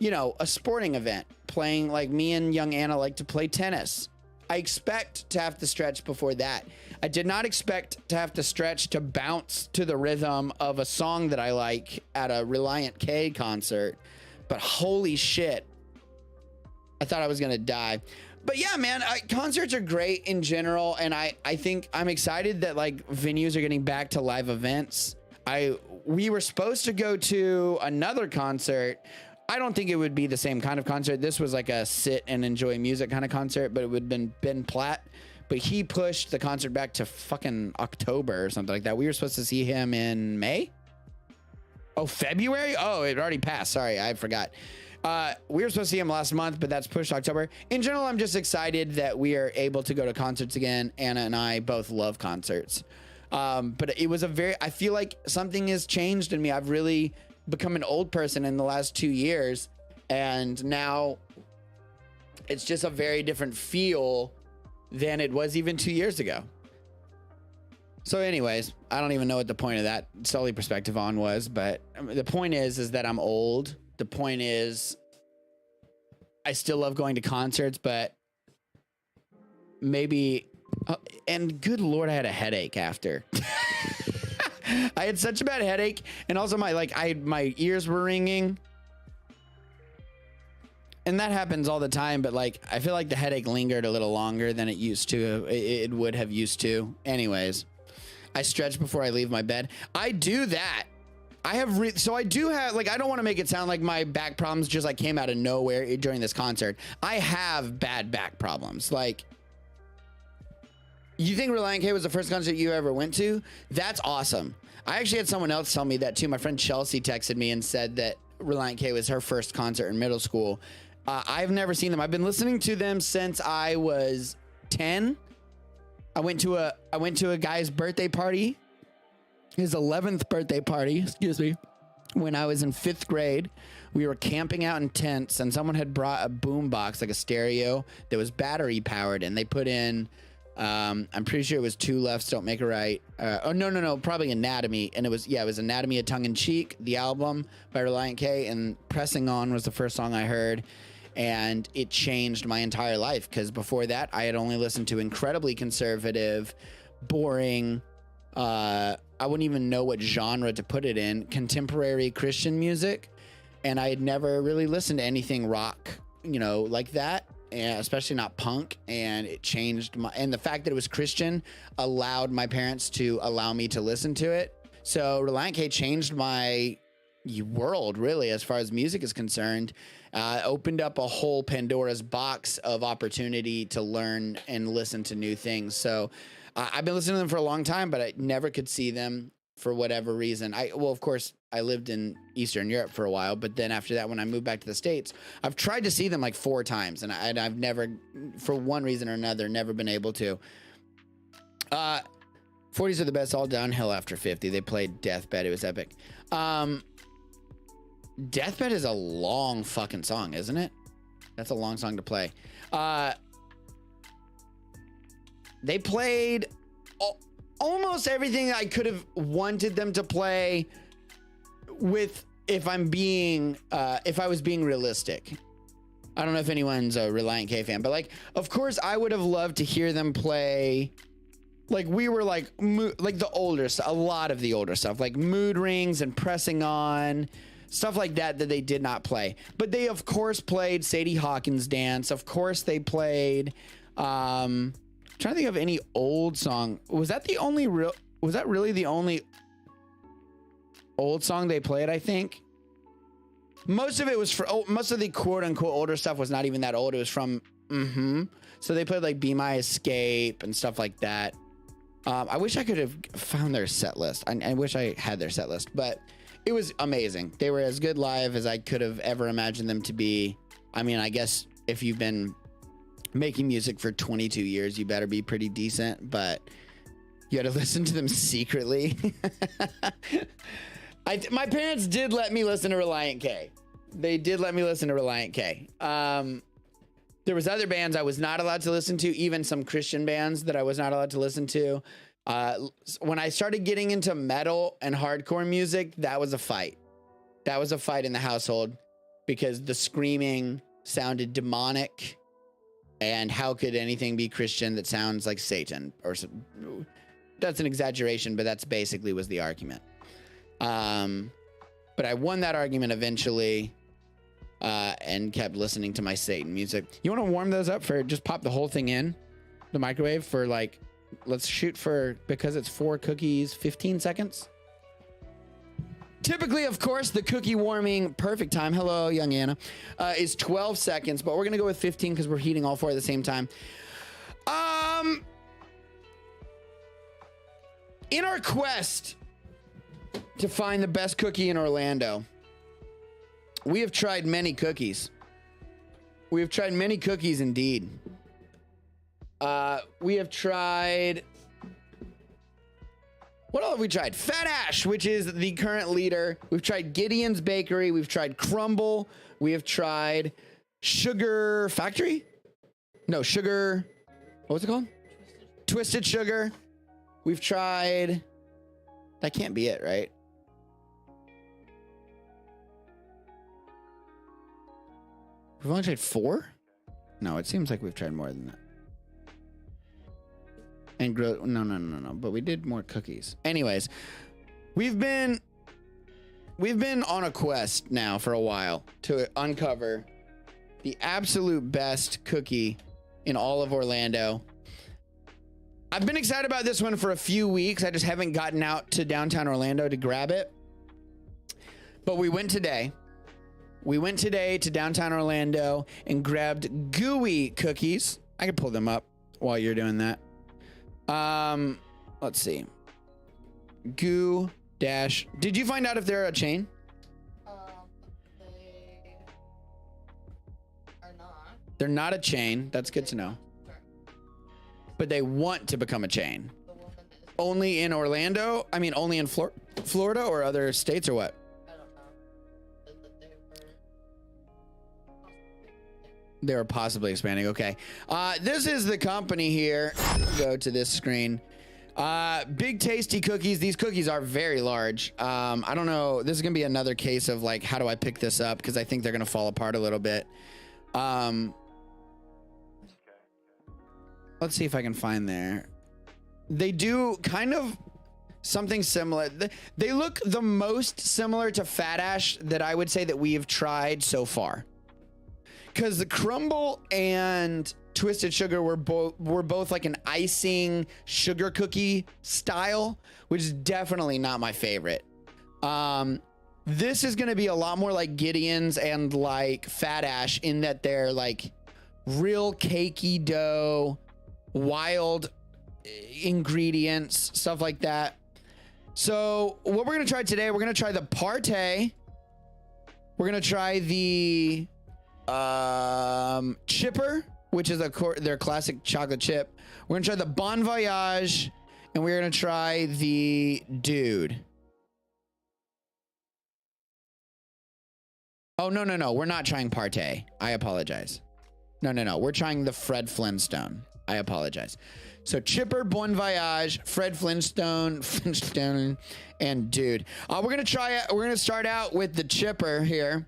you know, a sporting event. Playing, like me and young Anna like to play tennis. I expect to have to stretch before that. I did not expect to have to stretch to bounce to the rhythm of a song that I like at a Reliant K concert. But holy shit, I thought I was gonna die. But yeah, man, concerts are great in general, and I think I'm excited that like venues are getting back to live events. We were supposed to go to another concert. I don't think it would be the same kind of concert. This was like a sit and enjoy music kind of concert, but it would have been Ben Platt. But he pushed the concert back to fucking October or something like that. We were supposed to see him in May. Oh, February? Oh, it already passed. Sorry, I forgot. We were supposed to see him last month, but that's pushed to October. In general, I'm just excited that we are able to go to concerts again. Anna and I both love concerts. But it was I feel like something has changed in me. I've really become an old person in the last 2 years. And now it's just a very different feel than it was even 2 years ago. So anyways, I don't even know what the point of that solely perspective on was, but the point is that I'm old. The point is I still love going to concerts, but maybe, and good Lord, I had a headache after. I had such a bad headache, and also my ears were ringing. And that happens all the time, but like I feel like the headache lingered a little longer than it used to. It would have used to. Anyways, I stretch before I leave my bed. I do that. So I do have, like, I don't want to make it sound like my back problems just like came out of nowhere during this concert. I have bad back problems. Like, you think Reliant K was the first concert you ever went to? That's awesome. I actually had someone else tell me that too. My friend Chelsea texted me and said that Reliant K was her first concert in middle school. I've never seen them. I've been listening to them since I was 10. I went to a guy's birthday party. His 11th birthday party, excuse me, when I was in 5th grade. We were camping out in tents, and someone had brought a boom box, like a stereo, that was battery powered, and they put in, I'm pretty sure it was Two Lefts Don't Make a Right. No, probably Anatomy. And it was Anatomy of Tongue in Cheek, the album by Reliant K, and Pressing On was the first song I heard. And it changed my entire life, because before that, I had only listened to incredibly conservative, boring, I wouldn't even know what genre to put it in, contemporary Christian music. And I had never really listened to anything rock, you know, like that, and especially not punk. And it changed and the fact that it was Christian allowed my parents to allow me to listen to it. So Reliant K changed my world, really, as far as music is concerned. Opened up a whole Pandora's box of opportunity to learn and listen to new things. So I've been listening to them for a long time, but I never could see them for whatever reason. Of course, I lived in Eastern Europe for a while, but then after that, when I moved back to the States, I've tried to see them like 4 times, and I've never, for one reason or another, never been able to. 40s are the best, all downhill after 50. They played Deathbed. It was epic. Deathbed is a long fucking song, isn't it? That's a long song to play. They played almost everything I could have wanted them to play with, if I was being realistic. I don't know if anyone's a Reliant K fan, but like, of course I would have loved to hear them play. Like, we were like the older stuff, a lot of the older stuff, like Mood Rings and Pressing On, stuff like that they did not play. But they of course played Sadie Hawkins Dance. Of course they played trying to think of any old song. Was that really the only old song they played? I think most of it was most of the quote unquote older stuff was not even that old. It was from so they played like Be My Escape and stuff like that. I wish I could have found their set list. I wish I had their set list, but it was amazing. They were as good live as I could have ever imagined them to be. I mean, I guess if you've been making music for 22 years, you better be pretty decent, but you had to listen to them secretly. My parents did let me listen to Reliant K. They did let me listen to Reliant K. There was other bands I was not allowed to listen to, even some Christian bands that I was not allowed to listen to. When I started getting into metal and hardcore music, that was a fight. That was a fight in the household because the screaming sounded demonic. And how could anything be Christian that sounds like Satan? Or that's an exaggeration, but that's basically was the argument. But I won that argument eventually, and kept listening to my Satan music. You want to warm those up for just pop the whole thing in the microwave for like, let's shoot for, because it's 4 cookies, 15 seconds. Typically, of course, the cookie warming perfect time, hello, young Anna, is 12 seconds, but we're going to go with 15 because we're heating all 4 at the same time. In our quest to find the best cookie in Orlando, we have tried many cookies. We have tried many cookies indeed. We have tried... What else have we tried? Fat Ash, which is the current leader. We've tried Gideon's Bakery. We've tried Crumble. We have tried Sugar Factory? No, Sugar... What's it called? Twisted Sugar. We've tried... That can't be it, right? We've only tried 4? No, it seems like we've tried more than that. And no. But we did more cookies. Anyways, we've been on a quest now for a while to uncover the absolute best cookie in all of Orlando. I've been excited about this one for a few weeks. I just haven't gotten out to downtown Orlando to grab it. But we went today. We went today to downtown Orlando and grabbed gooey cookies. I can pull them up while you're doing that. Let's see. Goo dash. Did you find out if they're a chain? They are not. They're not a chain. That's good to know. But they want to become a chain. Only in Orlando? I mean, only in Florida or other states or what? I don't know. They were possibly expanding. Okay. This is the company here. Go to this screen. Big Tasty Cookies. These cookies are very large. I don't know. This is going to be another case of like, how do I pick this up? Because I think they're going to fall apart a little bit. Let's see if I can find there. They do kind of something similar. They look the most similar to Fat Ash that I would say that we have tried so far. Because the Crumble and Twisted Sugar were both like an icing sugar cookie style, which is definitely not my favorite. This is going to be a lot more like Gideon's and like Fat Ash in that they're like real cakey dough, wild ingredients, stuff like that. So what we're going to try today, we're going to try the Partay. We're going to try the Chipper, which is their classic chocolate chip. We're gonna try the Bon Voyage, and we're gonna try the Dude. Oh, no, we're not trying Partay. I apologize. No, we're trying the Fred Flintstone. I apologize. So Chipper, Bon Voyage, Fred Flintstone, and Dude. We're gonna try it. We're gonna start out with the Chipper here.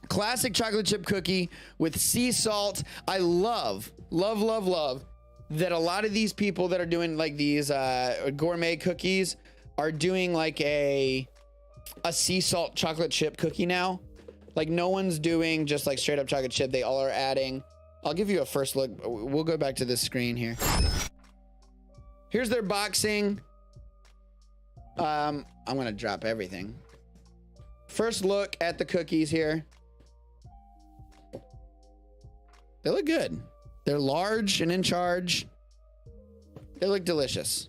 Classic chocolate chip cookie with sea salt. I love that a lot of these people that are doing like these gourmet cookies are doing like a sea salt chocolate chip cookie now. Like no one's doing just like straight up chocolate chip. They all are adding I'll give you a first look. We'll go back to this screen here. Here's their boxing. I'm gonna drop everything. First look at the cookies here. They look good. They're large and in charge. They look delicious.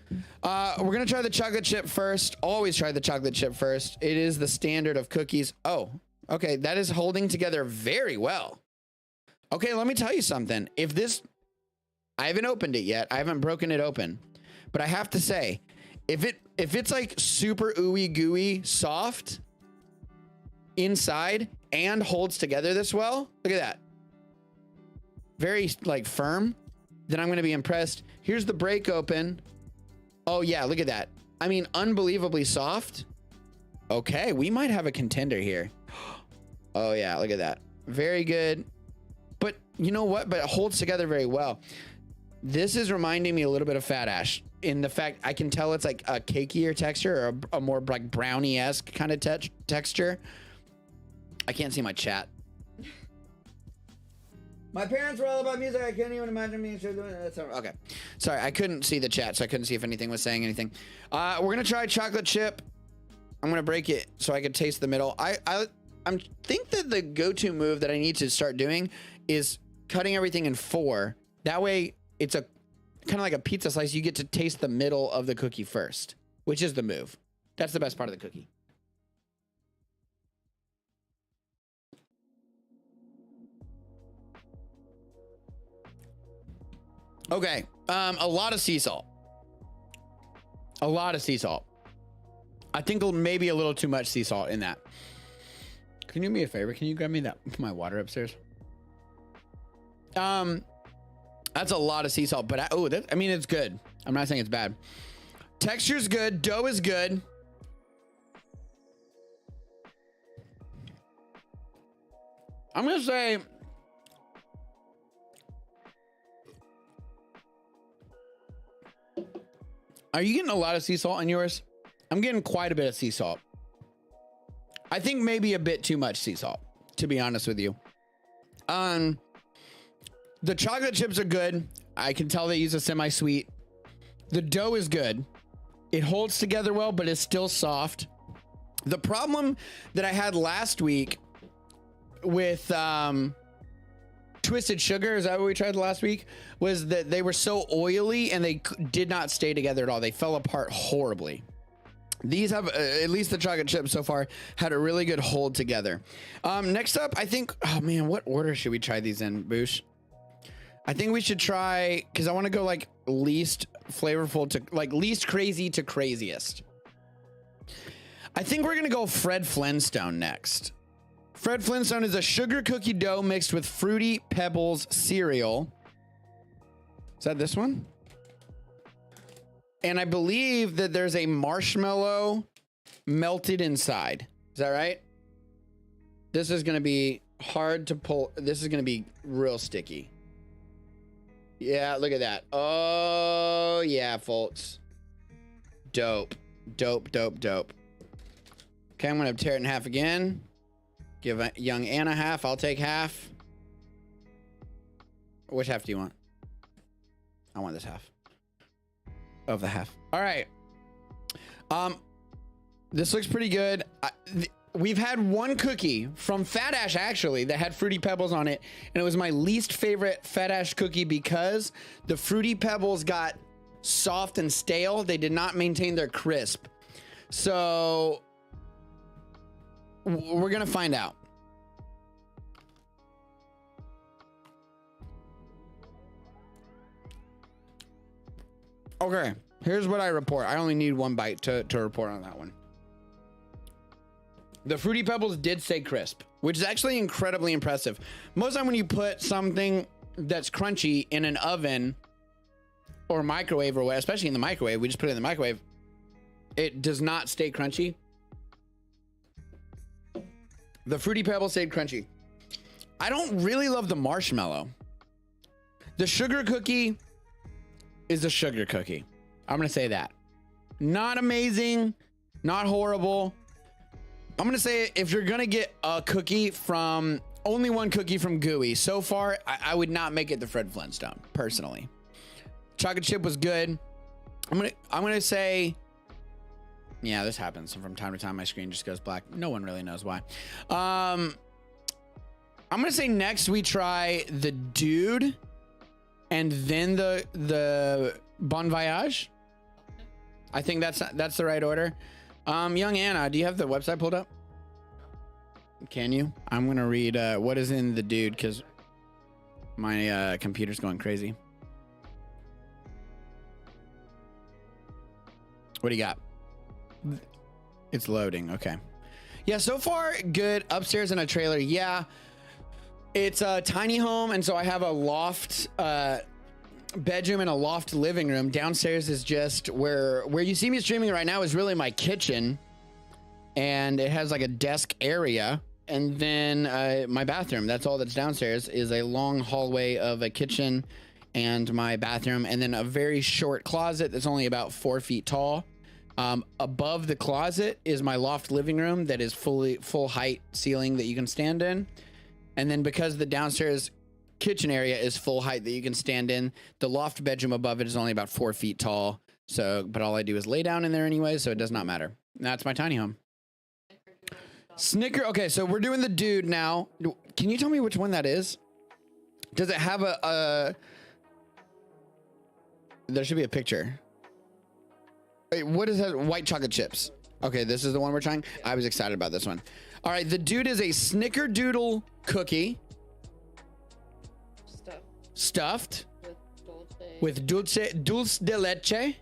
We're gonna try the chocolate chip first. Always try the chocolate chip first. It is the standard of cookies. Oh, okay, that is holding together very well. Okay, let me tell you something. If this, I haven't opened it yet. I haven't broken it open, but I have to say, if it's like super ooey gooey soft inside and holds together this well, look at that. Very like firm, then I'm gonna be impressed. Here's the break open. Oh yeah, look at that. I mean, unbelievably soft. Okay, we might have a contender here. Oh yeah, look at that. Very good. But you know what? But it holds together very well. This is reminding me a little bit of Fat Ash in the fact I can tell it's like a cakier texture or a more like brownie-esque kind of texture. I can't see my chat. My parents were all about music. I can't even imagine me doing it. Okay. Sorry, I couldn't see the chat, so I couldn't see if anything was saying anything. We're going to try chocolate chip. I'm going to break it so I could taste the middle. I think that the go-to move that I need to start doing is cutting everything in 4. That way, it's a kind of like a pizza slice. You get to taste the middle of the cookie first, which is the move. That's the best part of the cookie. Okay, a lot of sea salt. A lot of sea salt. I think maybe a little too much sea salt in that. Can you do me a favor? Can you grab me my water upstairs? That's a lot of sea salt, but I mean, it's good. I'm not saying it's bad. Texture's good. Dough is good. I'm gonna say are you getting a lot of sea salt in yours? I'm getting quite a bit of sea salt. I think maybe a bit too much sea salt, to be honest with you. The chocolate chips are good. I can tell they use a semi-sweet. The dough is good. It holds together well, but it's still soft. The problem that I had last week with Twisted Sugar, is that what we tried last week, was that they were so oily and they did not stay together at all. They fell apart horribly. These have, at least the chocolate chips so far, had a really good hold together. Next up, I think, oh man, what order should we try these in, Boosh? I think we should try, because I want to go like least flavorful to like least crazy to craziest. I think we're going to go Fred Flintstone next. Fred Flintstone is a sugar cookie dough mixed with Fruity Pebbles cereal. Is that this one? And I believe that there's a marshmallow melted inside. Is that right? This is going to be hard to pull. This is going to be real sticky. Yeah, look at that. Oh, yeah, folks. Dope. Dope, dope, dope. Okay, I'm going to tear it in half again. Give young Anna half. I'll take half. Which half do you want? I want this half. Of the half. All right. This looks pretty good. We've had one cookie from Fat Ash, actually, that had Fruity Pebbles on it. And it was my least favorite Fat Ash cookie because the Fruity Pebbles got soft and stale. They did not maintain their crisp. So we're going to find out. Okay, here's what I report. I only need one bite to report on that one. The Fruity Pebbles did stay crisp, which is actually incredibly impressive. Most of the time when you put something that's crunchy in an oven or microwave, or especially in the microwave, we just put it in the microwave, it does not stay crunchy. The Fruity Pebbles stayed crunchy. I don't really love the marshmallow. The sugar cookie is a sugar cookie. I'm gonna say that. Not amazing, not horrible. I'm gonna say if you're gonna get a cookie from only one cookie from Gooey. So far, I would not make it the Fred Flintstone, personally. Chocolate chip was good. I'm gonna say, yeah, this happens from time to time. My screen just goes black. No one really knows why. I'm gonna say next we try the Dude, and then the Bon Voyage. I think that's the right order. Young Anna, do you have the website pulled up? Can you? I'm gonna read what is in the Dude because my computer's going crazy. What do you got? It's loading. Okay. Yeah, so far good. Upstairs in a trailer. Yeah, it's a tiny home, and so I have a loft bedroom and a loft living room. Downstairs is just where you see me streaming right now is really my kitchen, and it has like a desk area, and then my bathroom. That's all that's downstairs is a long hallway of a kitchen and my bathroom, and then a very short closet that's only about 4 feet tall. Above the closet is my loft living room that is full height ceiling that you can stand in. And then because the downstairs kitchen area is full height that you can stand in, the loft bedroom above it is only about 4 feet tall. So, but all I do is lay down in there anyway, so it does not matter. That's my tiny home. Snicker. Okay, so we're doing the Dude now. Can you tell me which one that is? Does it have there should be a picture. Wait, what is that? White chocolate chips. Okay, this is the one we're trying. I was excited about this one. All right, the Dude is a snickerdoodle cookie. Stuffed. With dulce de leche.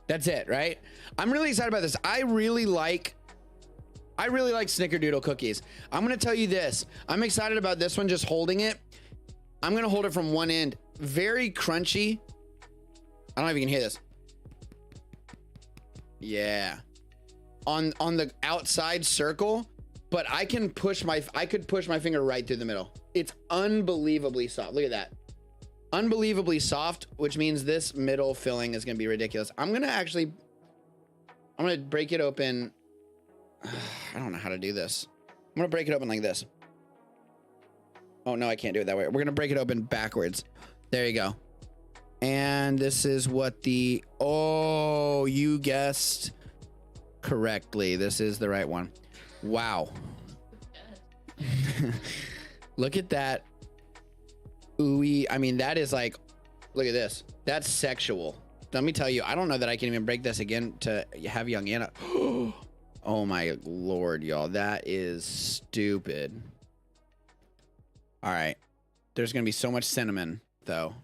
That's it, right? I'm really excited about this. I really like snickerdoodle cookies. I'm gonna tell you this. I'm excited about this one, just holding it. I'm gonna hold it from one end. Very crunchy. I don't know if you can hear this. Yeah. On the outside circle, but I could push my finger right through the middle. It's unbelievably soft. Look at that. Unbelievably soft, which means this middle filling is gonna be ridiculous. I'm gonna break it open. I don't know how to do this. I'm gonna break it open like this. Oh no, I can't do it that way. We're gonna break it open backwards. There you go. And this is what oh, you guessed correctly. This is the right one. Wow. Look at that. Ooey. I mean, that is like, look at this. That's sexual. Let me tell you, I don't know that I can even break this again to have young Anna. Oh my Lord, y'all. That is stupid. All right. There's going to be so much cinnamon though.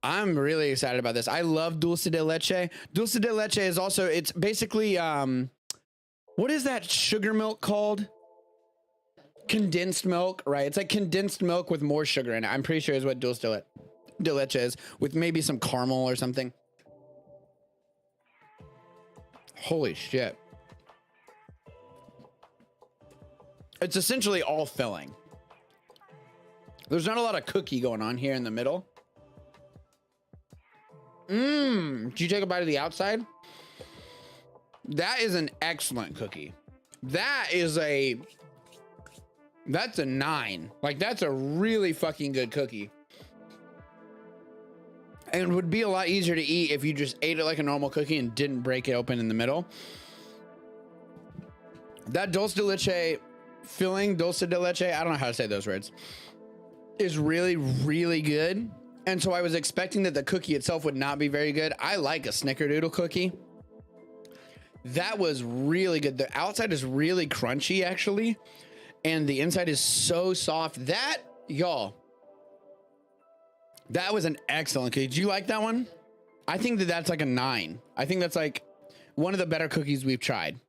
I'm really excited about this. I love dulce de leche. Dulce de leche is also, it's basically, what is that sugar milk called? Condensed milk, right? It's like condensed milk with more sugar in it. I'm pretty sure is what dulce de leche is, with maybe some caramel or something. Holy shit. It's essentially all filling. There's not a lot of cookie going on here in the middle. Did you take a bite of the outside? That is an excellent cookie. That's a 9. Like, that's a really fucking good cookie. And would be a lot easier to eat if you just ate it like a normal cookie and didn't break it open in the middle. That dulce de leche filling, dulce de leche, I don't know how to say those words, is really, really good. And so I was expecting that the cookie itself would not be very good. I like a snickerdoodle cookie. That was really good. The outside is really crunchy, actually. And the inside is so soft. That, y'all, that was an excellent cookie. Did you like that one? I think that that's like a 9. I think that's like one of the better cookies we've tried.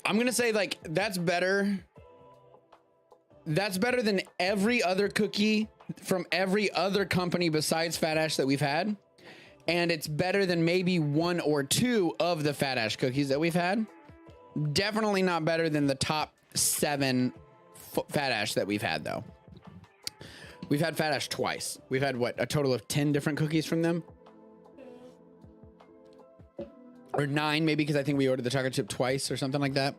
I'm going to say like that's better. That's better than every other cookie from every other company besides Fat Ash that we've had. And it's better than maybe 1 or 2 of the Fat Ash cookies that we've had. Definitely not better than the top 7 Fat Ash that we've had, though. We've had Fat Ash twice. We've had, what, a total of 10 different cookies from them? Or 9, maybe, because I think we ordered the chocolate chip twice or something like that.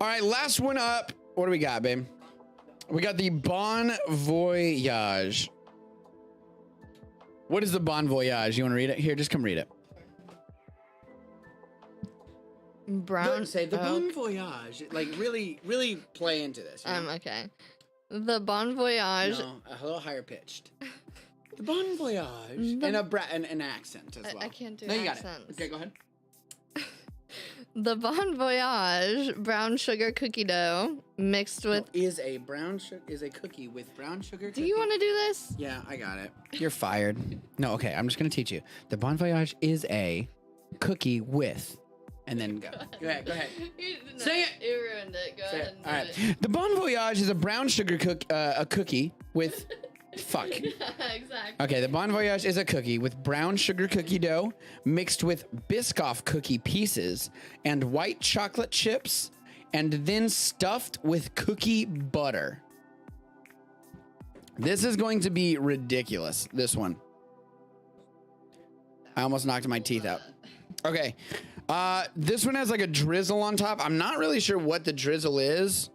All right, last one up What do we got, babe? We got the Bon Voyage. What is the Bon Voyage? You want to read it? Here, just come read it. Brown. Say the Bon Voyage. Like really, really play into this. You know? Okay. The Bon Voyage. No, a little higher pitched. The Bon Voyage. And an accent as well. I can't do no, you accents. got it. Okay, go ahead. The Bon Voyage brown sugar cookie dough mixed with. Is a cookie with brown sugar. Do you want to do this? Yeah, I got it. You're fired. No, okay. I'm just gonna teach you. The Bon Voyage is a cookie with, and then go. Go ahead. Go ahead. Say it. You ruined it. Go ahead. All right. The Bon Voyage is a brown sugar cookie with. Fuck. Exactly. Okay, the Bon Voyage is a cookie with brown sugar cookie dough mixed with Biscoff cookie pieces and white chocolate chips and then stuffed with cookie butter. This is going to be ridiculous, this one. I almost knocked my teeth out. Okay, this one has like a drizzle on top. I'm not really sure what the drizzle is.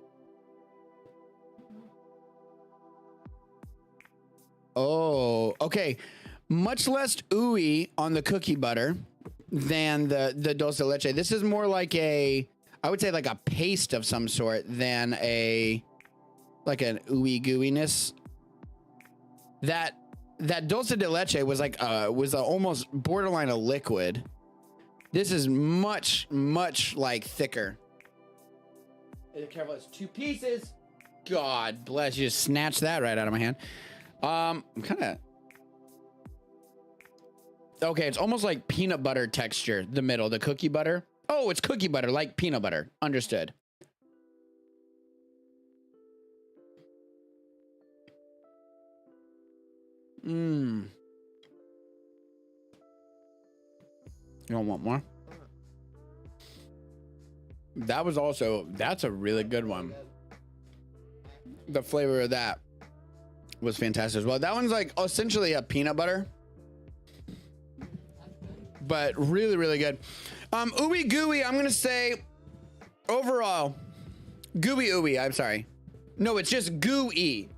Oh, okay. Much less ooey on the cookie butter than the dulce de leche. This is more like I would say like a paste of some sort than like an ooey gooiness. That dulce de leche was like almost borderline a liquid. This is much like thicker. Be careful, it's 2 pieces. God bless you, just snatched that right out of my hand. I'm kind of okay. It's almost like peanut butter texture. The middle, the cookie butter. Oh, it's cookie butter, like peanut butter. Understood. You don't want more? That's a really good one. The flavor of that was fantastic as well. That one's like essentially a peanut butter, but really good. Ooey gooey, I'm gonna say overall gooey. I'm sorry, no, it's just gooey.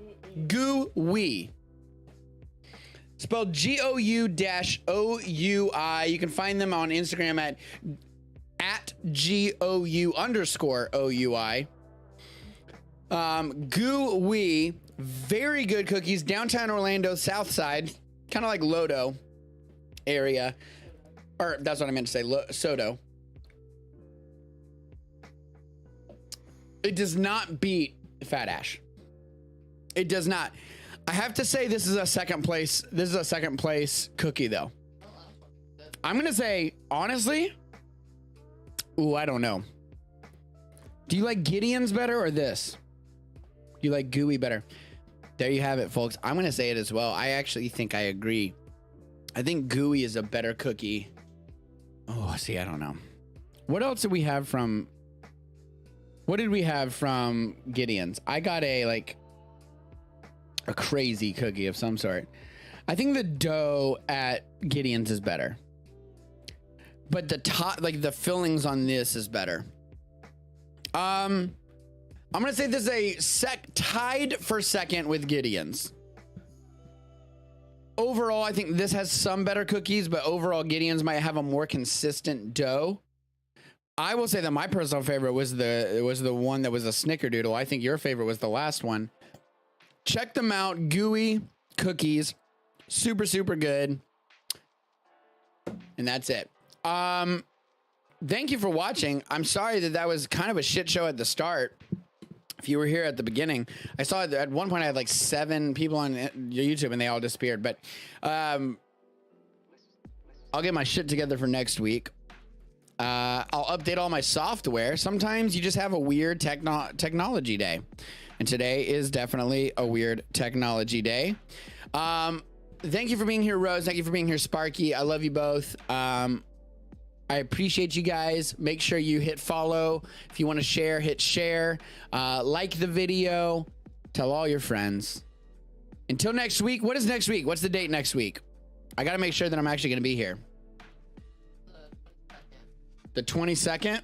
Spelled GOU-OUI. You can find them on Instagram at GOU_OUI. Gooey, very good cookies. Downtown Orlando, South Side, kind of like Lodo area, or that's what I meant to say, Sodo. It does not beat Fat Ash. It does not. I have to say this is a second place. This is a second place cookie though. I'm gonna say honestly. Ooh, I don't know. Do you like Gideon's better or this? You like gooey better? There you have it, folks. I'm gonna say it as well. I actually think I agree. I think gooey is a better cookie. Oh, see, I don't know. What else did we have from? What did we have from Gideon's? I got a crazy cookie of some sort. I think the dough at Gideon's is better, but the top, like the fillings on this, is better. I'm gonna say this is tied for second with Gideon's. Overall, I think this has some better cookies, but overall Gideon's might have a more consistent dough. I will say that my personal favorite was the one that was a snickerdoodle. I think your favorite was the last one. Check them out. Gooey cookies. Super good. And that's it. Thank you for watching. I'm sorry that was kind of a shit show at the start. If you were here at the beginning, I saw at one point I had like 7 people on YouTube and they all disappeared. But I'll get my shit together for next week. I'll update all my software. Sometimes you just have a weird technology day. And today is definitely a weird technology day. Thank you for being here, Rose. Thank you for being here, Sparky. I love you both. I appreciate you guys. Make sure you hit follow. If you want to share, hit share. Like the video. Tell all your friends. Until next week. What is next week? What's the date next week? I got to make sure that I'm actually going to be here. The 22nd?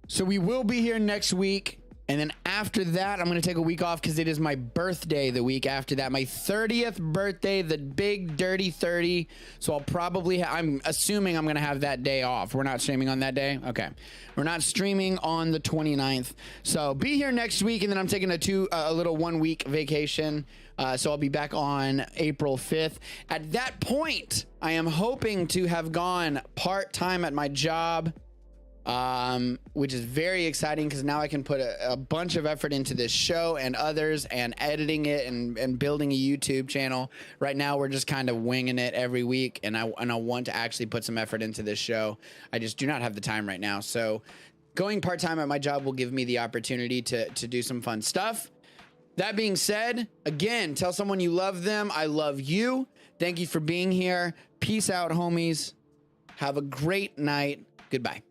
So we will be here next week. And then after that, I'm going to take a week off because it is my birthday the week after that. My 30th birthday, the big dirty 30. So I'll probably, I'm assuming I'm going to have that day off. We're not streaming on that day. Okay. We're not streaming on the 29th. So be here next week. And then I'm taking a little 1 week vacation. So I'll be back on April 5th. At that point, I am hoping to have gone part-time at my job. Which is very exciting because now I can put a bunch of effort into this show and others and editing it and building a YouTube channel. Right now, we're just kind of winging it every week, and I want to actually put some effort into this show. I just do not have the time right now. So going part-time at my job will give me the opportunity to do some fun stuff. That being said, again, tell someone you love them. I love you. Thank you for being here. Peace out, homies. Have a great night. Goodbye.